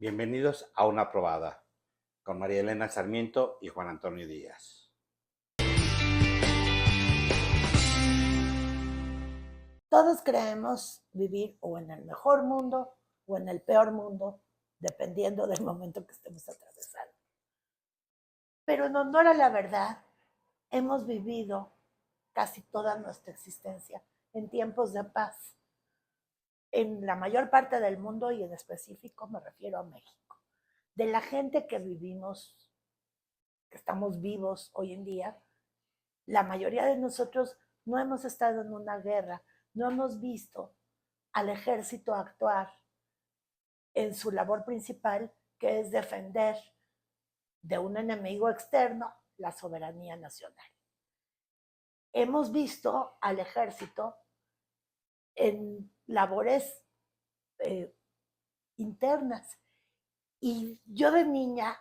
Bienvenidos a Una Probada, con María Elena Sarmiento y Juan Antonio Díaz. Todos creemos vivir o en el mejor mundo o en el peor mundo, dependiendo del momento que estemos atravesando. Pero en honor a la verdad, hemos vivido casi toda nuestra existencia en tiempos de paz. En la mayor parte del mundo y en específico me refiero a México. De la gente que vivimos, que estamos vivos hoy en día, la mayoría de nosotros no hemos estado en una guerra, no hemos visto al ejército actuar en su labor principal, que es defender de un enemigo externo la soberanía nacional. Hemos visto al ejército en labores eh, internas. Y yo de niña,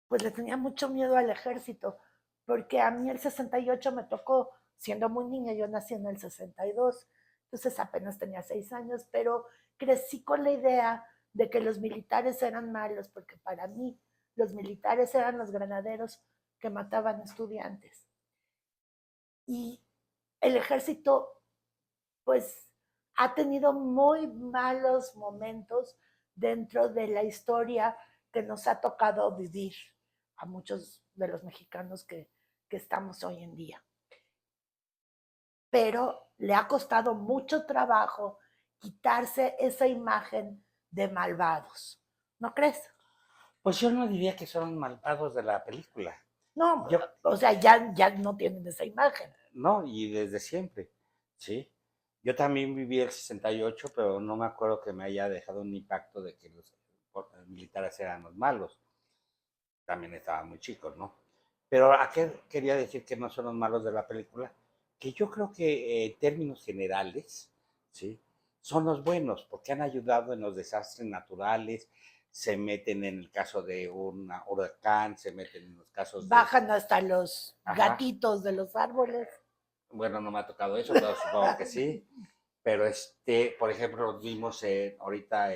pues le tenía mucho miedo al ejército, porque a mí el 68 me tocó, siendo muy niña, yo nací en el 62, entonces apenas tenía 6 años, pero crecí con la idea de que los militares eran malos, porque para mí los militares eran los granaderos que mataban estudiantes. Y el ejército, pues, ha tenido muy malos momentos dentro de la historia que nos ha tocado vivir a muchos de los mexicanos que estamos hoy en día. Pero le ha costado mucho trabajo quitarse esa imagen de malvados. ¿No crees? Pues yo no diría que son malvados de la película. No, Yo, o sea, ya no tienen esa imagen. no, y desde siempre, ¿sí? Yo también viví el 68, pero no me acuerdo que me haya dejado un impacto de que los militares eran los malos. También estaban muy chicos, ¿no? Pero ¿a qué quería decir que no son los malos de la película? Que yo creo que en términos generales, ¿sí? Son los buenos, porque han ayudado en los desastres naturales, se meten en el caso de un huracán, se meten en los casos de... Bajan hasta los Ajá, gatitos de los árboles. bueno, no me ha tocado eso, pero supongo que sí. Pero por ejemplo, vimos ahorita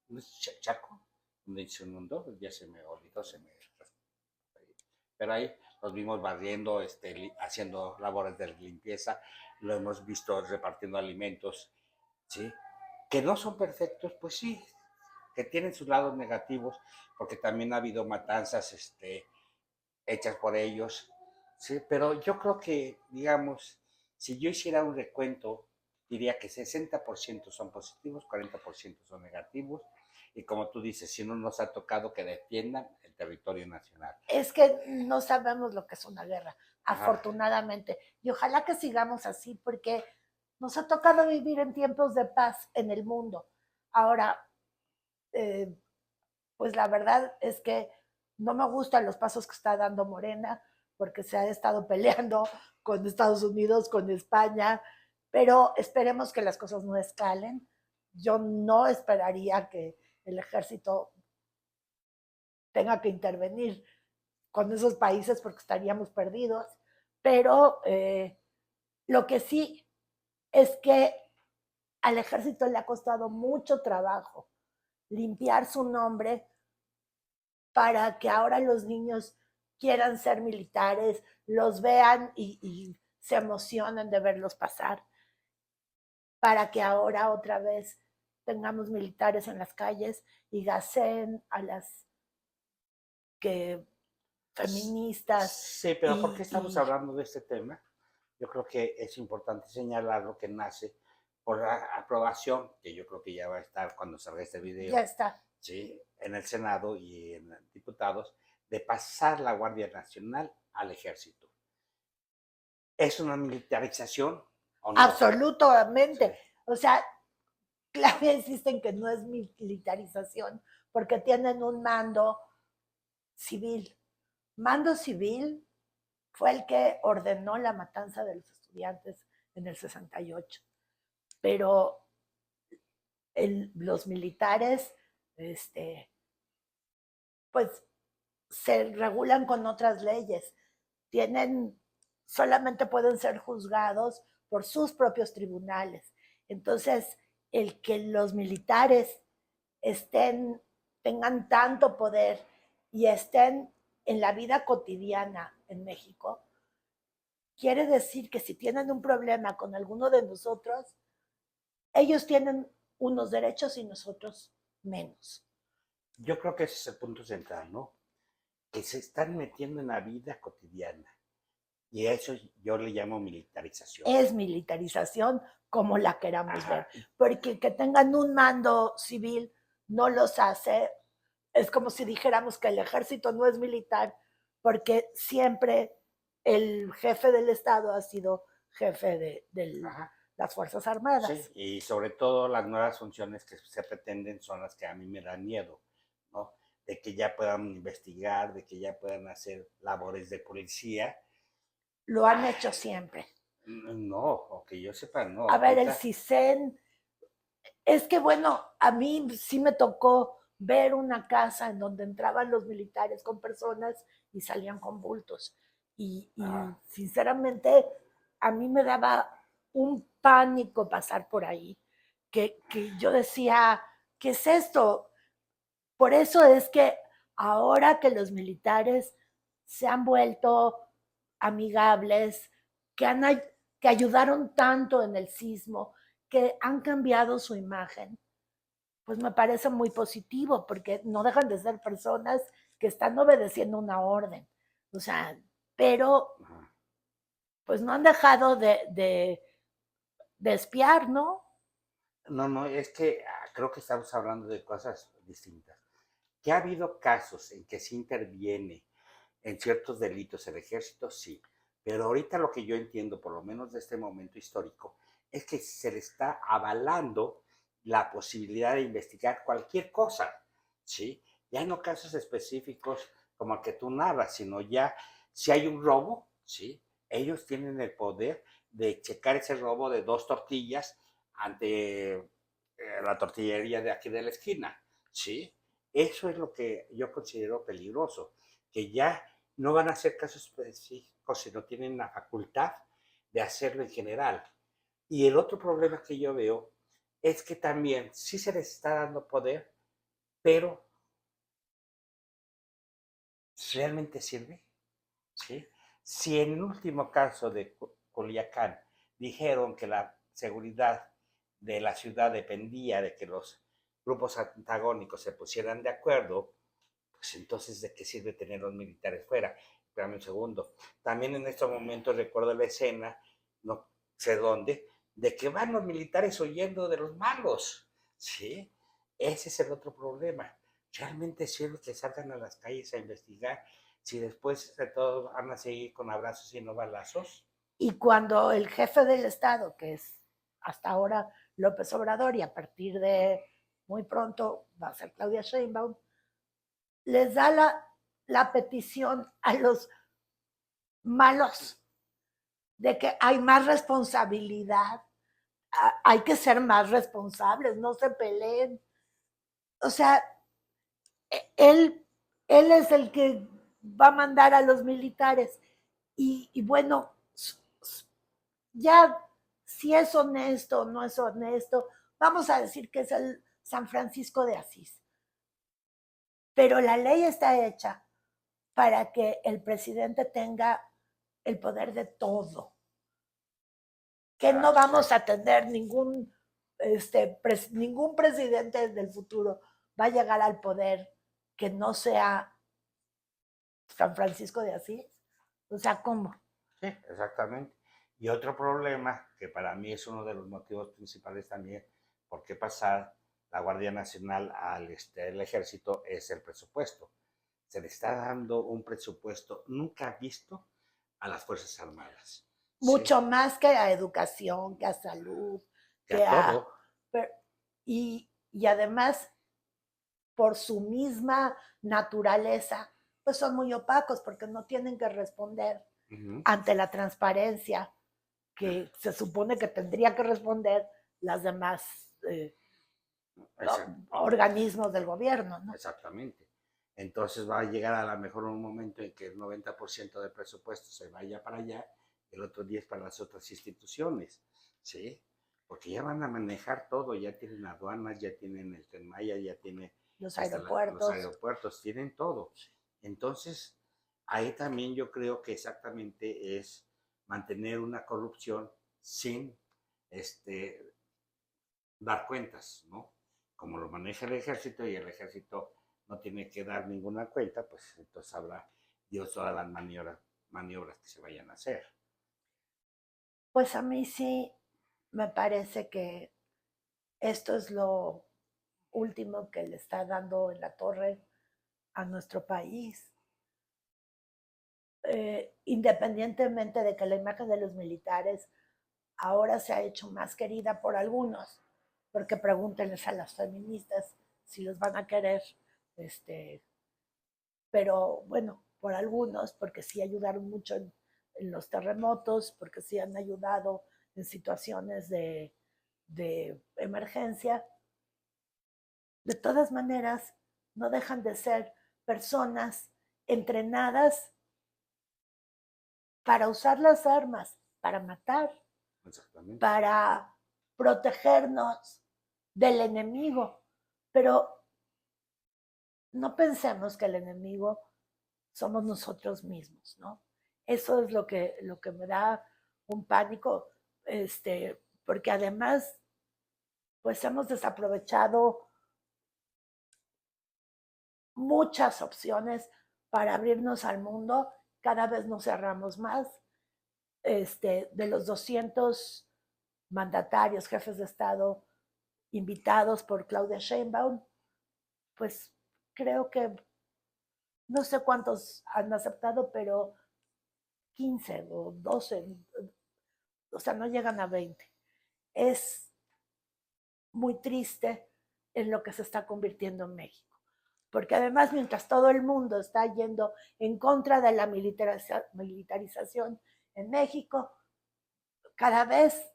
¿no es Chaco? ¿Donde se inundó? Ya se me olvidó, pero ahí los vimos barriendo, haciendo labores de limpieza, lo hemos visto repartiendo alimentos, ¿sí? Que no son perfectos, pues sí, que tienen sus lados negativos, porque también ha habido matanzas, hechas por ellos, ¿sí? Pero yo creo que, digamos, si yo hiciera un recuento, diría que 60% son positivos, 40% son negativos, y como tú dices, si no nos ha tocado que defiendan el territorio nacional. Es que no sabemos lo que es una guerra, Ajá. afortunadamente. Y ojalá que sigamos así, porque nos ha tocado vivir en tiempos de paz en el mundo. Ahora, eh, pues la verdad es que no me gustan los pasos que está dando Morena, porque se ha estado peleando con Estados Unidos, con España, pero esperemos que las cosas no escalen. Yo no esperaría que el ejército tenga que intervenir con esos países porque estaríamos perdidos, pero lo que sí es que al ejército le ha costado mucho trabajo limpiar su nombre para que ahora los niños quieran ser militares, los vean y se emocionen de verlos pasar, para que ahora otra vez tengamos militares en las calles y gaseen a las que feministas Sí, pero ¿por qué estamos y hablando de este tema? Yo creo que es importante señalar lo que nace por la aprobación, que yo creo que ya va a estar cuando salga este ya video, está. ¿sí? En el Senado y en diputados, de pasar la Guardia Nacional al Ejército. ¿Es una militarización o no? Sí. Absolutamente. O sea, clave insisten que no es militarización porque tienen un mando civil. Mando civil fue el que ordenó la matanza de los estudiantes en el 68. Pero los militares, pues, se regulan con otras leyes. Tienen, solamente pueden ser juzgados por sus propios tribunales. Entonces, el que los militares tengan tanto poder y estén en la vida cotidiana en México, quiere decir que si tienen un problema con alguno de nosotros, ellos tienen unos derechos y nosotros menos. Yo creo que ese es el punto central, ¿no? Que se están metiendo en la vida cotidiana. Y a eso yo le llamo militarización. Es militarización como la queramos ver, porque que tengan un mando civil no los hace, es como si dijéramos que el ejército no es militar, porque siempre el jefe del Estado ha sido jefe de las Fuerzas Armadas. Sí, y sobre todo las nuevas funciones que se pretenden son las que a mí me dan miedo, ¿no? De que ya puedan investigar, de que ya puedan hacer labores de policía. Lo han hecho siempre. No, o que yo sepa, no. A ver, el CISEN, es que bueno, a mí sí me tocó ver una casa en donde entraban los militares con personas y salían con bultos. Y sinceramente, a mí me daba un pánico pasar por ahí, que yo decía, ¿qué es esto? Por eso es que ahora que los militares se han vuelto amigables, que ayudaron tanto en el sismo, que han cambiado su imagen, pues me parece muy positivo, porque no dejan de ser personas que están obedeciendo una orden. O sea, pero pues no han dejado de espiar, ¿no? No, es que creo que estamos hablando de cosas distintas. Que ha habido casos en que se interviene en ciertos delitos el ejército, sí. Pero ahorita lo que yo entiendo, por lo menos de este momento histórico, es que se le está avalando la posibilidad de investigar cualquier cosa, ¿sí? Ya no casos específicos como el que tú narras, sino ya si hay un robo, ¿sí? Ellos tienen el poder de checar ese robo de 2 tortillas ante la tortillería de aquí de la esquina, ¿sí? Eso es lo que yo considero peligroso, que ya no van a hacer casos específicos, sino tienen la facultad de hacerlo en general. Y el otro problema que yo veo es que también sí se les está dando poder, pero ¿realmente sirve? ¿Sí? Si en el último caso de Culiacán dijeron que la seguridad de la ciudad dependía de que los grupos antagónicos se pusieran de acuerdo, pues entonces ¿de qué sirve tener los militares fuera? Espérame un segundo. También en estos momentos recuerdo la escena, no sé dónde, de que van los militares huyendo de los malos, ¿sí? Ese es el otro problema. ¿Realmente sirve que salgan a las calles a investigar si después de todo van a seguir con abrazos y no balazos? Y cuando el jefe del Estado, que es hasta ahora López Obrador y a partir de muy pronto va a ser Claudia Sheinbaum, les da la petición a los malos de que hay más responsabilidad, hay que ser más responsables, no se peleen. O sea, él, él es el que va a mandar a los militares. Y bueno, ya si es honesto o no es honesto, vamos a decir que es el San Francisco de Asís. Pero la ley está hecha para que el presidente tenga el poder de todo. Que no vamos a tener ningún presidente del futuro va a llegar al poder que no sea San Francisco de Asís. O sea, ¿cómo? Sí, exactamente. Y otro problema, que para mí es uno de los motivos principales también por qué pasar la Guardia Nacional al ejército, es el presupuesto. Se le está dando un presupuesto nunca visto a las Fuerzas Armadas. Mucho ¿sí? Más que a educación, que a salud, que a todo. Y además, por su misma naturaleza, pues son muy opacos porque no tienen que responder ante la transparencia que se supone que tendría que responder las demás organismos del gobierno, ¿no? Exactamente. Entonces va a llegar a lo mejor un momento en que el 90% del presupuesto se vaya para allá, el otro 10% para las otras instituciones, ¿sí? porque ya van a manejar todo, ya tienen aduanas, ya tienen el Tren Maya, ya tienen Los los aeropuertos. aeropuertos, tienen todo. Entonces, ahí también yo creo que exactamente es mantener una corrupción sin dar cuentas, ¿no? Como lo maneja el ejército y el ejército no tiene que dar ninguna cuenta, pues entonces habrá Dios todas las maniobras que se vayan a hacer. Pues a mí sí me parece que esto es lo último que le está dando en la torre a nuestro país. Independientemente de que la imagen de los militares ahora se ha hecho más querida por algunos, porque pregúntenles a las feministas si los van a querer, este, pero bueno, por algunos, porque sí ayudaron mucho en los terremotos, porque sí han ayudado en situaciones de emergencia. De todas maneras, no dejan de ser personas entrenadas para usar las armas, para matar, Exactamente. para protegernos del enemigo. Pero no pensemos que el enemigo somos nosotros mismos, ¿no? Eso es lo que me da un pánico, porque además, pues hemos desaprovechado muchas opciones para abrirnos al mundo, cada vez nos cerramos más. De los 200 mandatarios, jefes de Estado invitados por Claudia Sheinbaum, pues creo que no sé cuántos han aceptado, pero 15 o 12, o sea, no llegan a 20. Es muy triste en lo que se está convirtiendo en México. Porque además, mientras todo el mundo está yendo en contra de la militarización en México, cada vez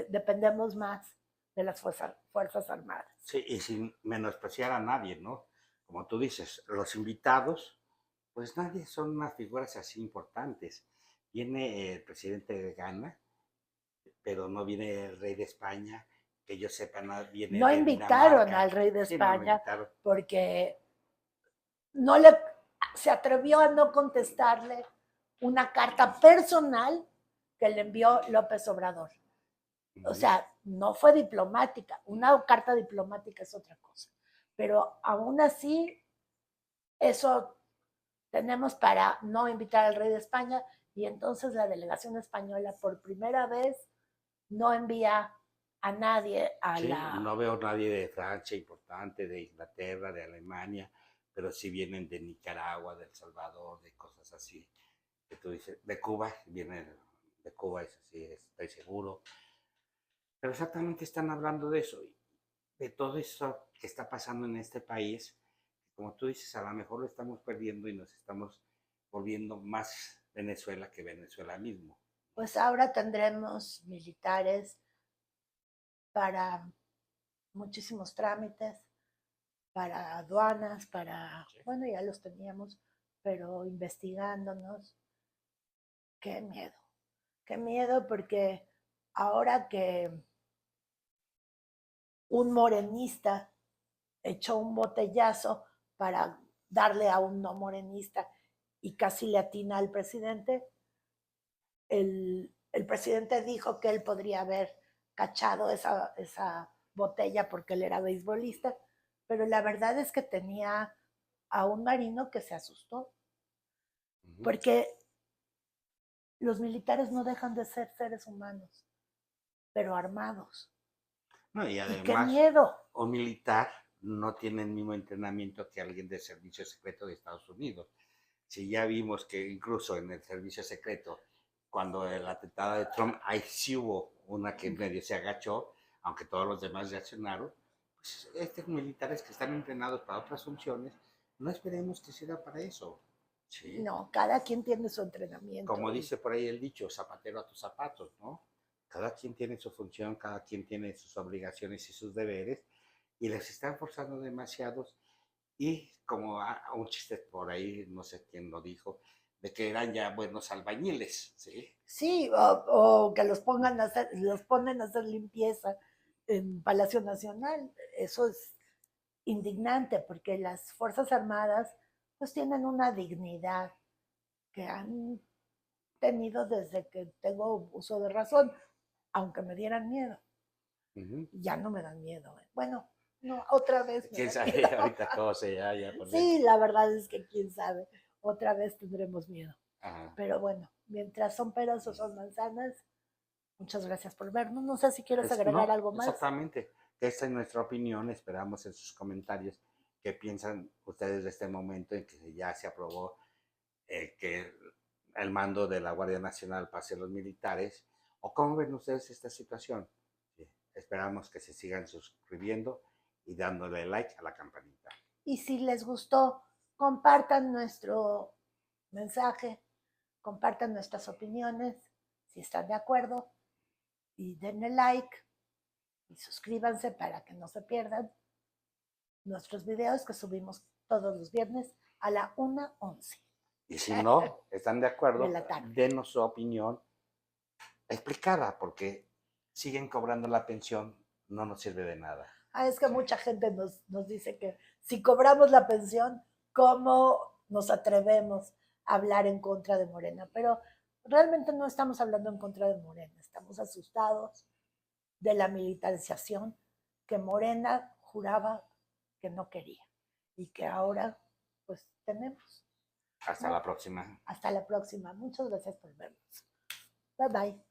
dependemos más de las fuerzas armadas. Sí, y sin menospreciar a nadie, ¿no? Como tú dices, los invitados, pues nadie son unas figuras así importantes. Viene el presidente de Ghana, pero no viene el rey de España, que yo sepa, no viene No de invitaron Dinamarca. al rey de Sí, no lo España invitaron. porque no le se atrevió a no contestarle una carta personal que le envió López Obrador. O sea, no fue diplomática. Una carta diplomática es otra cosa. Pero aún así, eso tenemos para no invitar al rey de España y entonces la delegación española por primera vez no envía a nadie a Sí, la... no veo nadie de Francia importante, de Inglaterra, de Alemania, pero sí vienen de Nicaragua, de El Salvador, de cosas así. Que tú dices, de Cuba, vienen de Cuba, es así, estoy seguro. Pero exactamente están hablando de eso, de todo eso que está pasando en este país. Como tú dices, a lo mejor lo estamos perdiendo y nos estamos volviendo más Venezuela que Venezuela mismo. Pues ahora tendremos militares para muchísimos trámites, para aduanas, para, Sí. bueno, ya los teníamos, pero investigándonos. Qué miedo porque ahora que un morenista echó un botellazo para darle a un no morenista y casi le atina al presidente, el presidente dijo que él podría haber cachado esa botella porque él era beisbolista, pero la verdad es que tenía a un marino que se asustó, Ujú. porque los militares no dejan de ser seres humanos, pero armados. No, y Y qué además, miedo. un militar no tiene el mismo entrenamiento que alguien del servicio secreto de Estados Unidos. Si ya vimos que incluso en el servicio secreto, cuando el atentado de Trump, ahí sí hubo una que medio se agachó, aunque todos los demás reaccionaron, pues estos militares que están entrenados para otras funciones, no esperemos que sirva para eso. ¿Sí? No, cada quien tiene su entrenamiento Como y dice por ahí el dicho, zapatero a tus zapatos, ¿no? Cada quien tiene su función, cada quien tiene sus obligaciones y sus deberes, y les están forzando demasiados. Y como un chiste por ahí, no sé quién lo dijo, de que eran ya buenos albañiles, ¿sí? Sí, o que los pongan a hacer, los ponen a hacer limpieza en Palacio Nacional. Eso es indignante porque las Fuerzas Armadas pues tienen una dignidad que han tenido desde que tengo uso de razón, aunque me dieran miedo. Ujú. Ya no me dan miedo. Bueno, no, otra vez me ¿Quién dan sabe miedo. ahorita cómo se haya poner? Sí, la verdad es que quién sabe, otra vez tendremos miedo. Ajá. Pero bueno, mientras son peras o son manzanas, muchas gracias por vernos. No sé si quieres agregar No, algo más. exactamente. Esta es nuestra opinión. Esperamos en sus comentarios qué piensan ustedes de este momento en que ya se aprobó que el mando de la Guardia Nacional pase a los militares. ¿O cómo ven ustedes esta situación? Sí, esperamos que se sigan suscribiendo y dándole like a la campanita. Y si les gustó, compartan nuestro mensaje, compartan nuestras opiniones, si están de acuerdo, y denle like y suscríbanse para que no se pierdan nuestros videos que subimos todos los viernes a la 1:11 Y si no están de de acuerdo, la tarde. denos su opinión explicada, porque siguen cobrando la pensión, no nos sirve de nada. Es que Sí. mucha gente nos dice que si cobramos la pensión, ¿cómo nos atrevemos a hablar en contra de Morena? Pero realmente no estamos hablando en contra de Morena, estamos asustados de la militarización que Morena juraba que no quería y que ahora pues tenemos. Hasta ¿No? la próxima. Hasta la próxima. Muchas gracias por vernos. Bye bye.